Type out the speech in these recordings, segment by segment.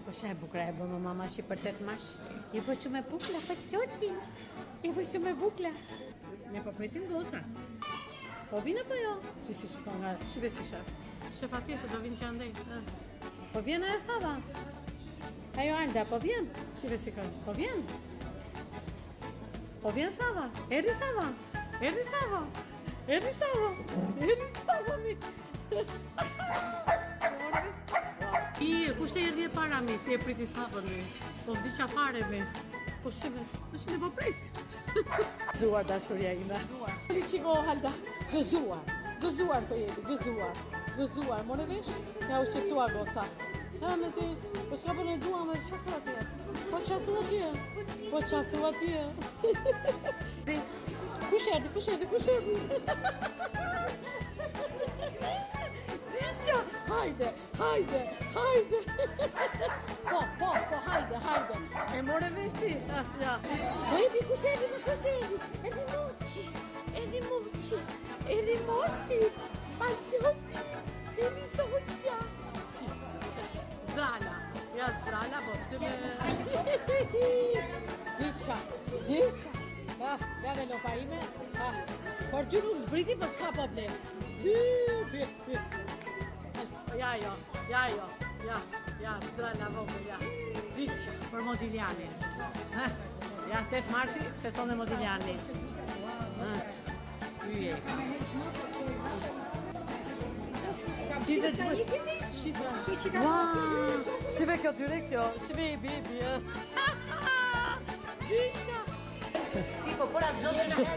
Po shaj bukra e bëmë mama shi për 8 mash. I po shumë e bukla, po qoti. I po shumë e bukla. Ne po presim gocat. Po vinë apo jo? Si shikon nga, shive si shef. Shef atje se do vinë që andej. Po vjen ajo Sava. Ajo Alda, po vjen. Shive si kon. Po vjen. Po vjen Sava. Erdi Sava. Erdi Sava. Erdi Sava. Erdi Sava mi. Kush të erdhi e para mi, si e priti Savën mi. Po vdi qa fare mi. Po shime, në shime po pres. Gëzuar dashuria ime. Li qiko Halda. Gëzuar. Gëzuar po jeti, gëzuar. Gëzuar, more vesh? Ja u qëtësua goca. Ja me ti, po s'ka për në dua me qa thua tje? Po qa thua tje? Po qa thua tje? Kush erdi, kush erdi, kush erdi? Dinja, hajde, hajde, hajde. Po, hajde, hajde. E more vesh ti? Ja. Po ebi, kush erdi, me kush erdi? Erdi Moqi, erdi Moqi, erdi Moqi. Pa gjopi, erdi Soqja. Zdrala, ja zdrala, po së me... Diqa, diqa. Ja dhe lopa ime. Por ty nuk zbriti, po s'ka problem. Ja, zdrala vogë, ja. Diqa, për Modigliani. Ja, 8 marsi, feston dhe Modigliani. Yje. Shite që... Shive kjo direkt jo, shive i bibi. Diqa. Tipo, por atë zotin e herë.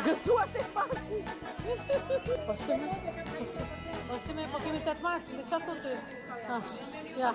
Gëzuar 8 marsi. Po si me, po kemi 8 marsi, me qa të të? Ja.